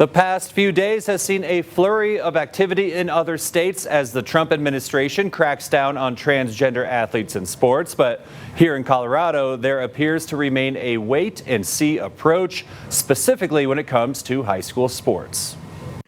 The past few days has seen a flurry of activity in other states as the Trump administration cracks down on transgender athletes in sports. But here in Colorado, there appears to remain a wait-and-see approach, specifically when it comes to high school sports.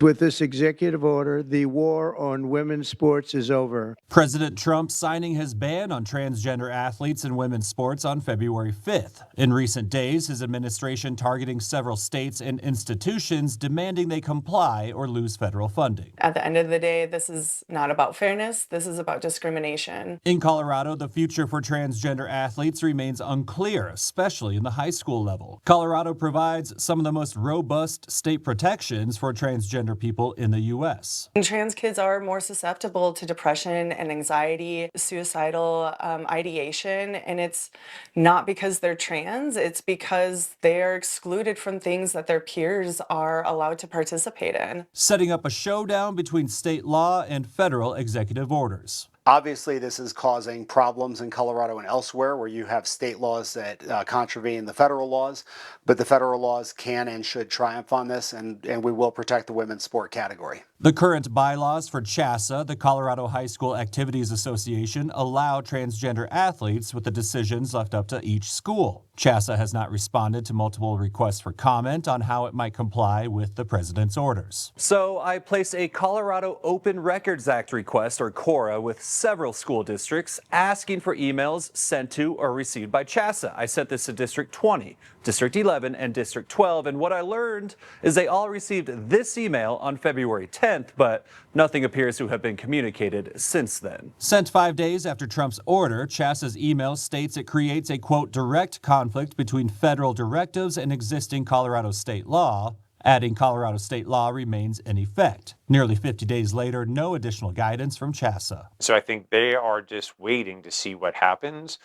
With this executive order, the war on women's sports is over. President Trump signing his ban on transgender athletes in women's sports on February 5th. In recent days, his administration targeting several states and institutions demanding they comply or lose federal funding. At the end of the day, this is not about fairness. This is about discrimination. In Colorado, the future for transgender athletes remains unclear, especially in the high school level. Colorado provides some of the most robust state protections for transgender people in the U.S. Trans kids are more susceptible to depression and anxiety, suicidal ideation, and it's not because they're trans, it's because they're excluded from things that their peers are allowed to participate in. Setting up a showdown between state law and federal executive orders. Obviously, this is causing problems in Colorado and elsewhere where you have state laws that contravene the federal laws, but the federal laws can and should triumph on this, and we will protect the women's sport category. The current bylaws for KOAA, the Colorado High School Activities Association, allow transgender athletes with the decisions left up to each school. KOAA has not responded to multiple requests for comment on how it might comply with the president's orders. So I placed a Colorado Open Records Act request, or KOAA, with several school districts asking for emails sent to or received by KOAA. I sent this to District 20, District 11, and District 12, and what I learned is they all received this email on February 10th, but nothing appears to have been communicated since then. Sent 5 days after Trump's order, KOAA's email states it creates a, quote, direct conflict between federal directives and existing Colorado state law, adding Colorado state law remains in effect. Nearly 50 days later, no additional guidance from KOAA. So I think they are just waiting to see what happens.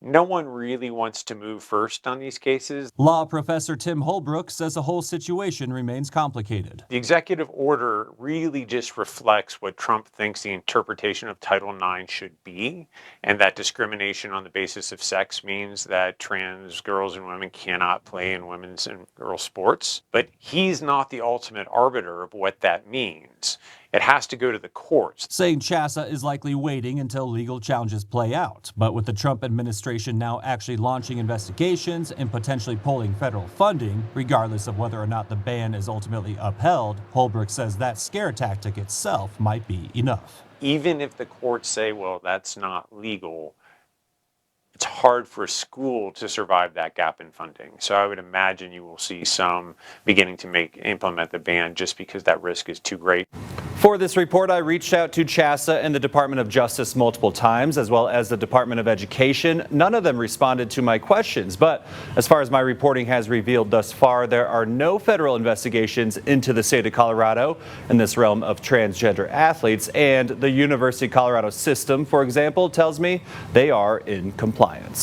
No one really wants to move first on these cases. Law professor Tim Holbrook says the whole situation remains complicated. The executive order really just reflects what Trump thinks the interpretation of Title IX should be, and that discrimination on the basis of sex means that trans girls and women cannot play in women's and girls' sports. But he's not the ultimate arbiter of what that means. It has to go to the courts. Saying KOAA is likely waiting until legal challenges play out. But with the Trump administration now actually launching investigations and potentially pulling federal funding, regardless of whether or not the ban is ultimately upheld, Holbrook says that scare tactic itself might be enough. Even if the courts say, well, that's not legal, it's hard for a school to survive that gap in funding. So I would imagine you will see some beginning to implement the ban just because that risk is too great. For this report, I reached out to KOAA and the Department of Justice multiple times, as well as the Department of Education. None of them responded to my questions, but as far as my reporting has revealed thus far, there are no federal investigations into the state of Colorado in this realm of transgender athletes, and the University of Colorado system, for example, tells me they are in compliance.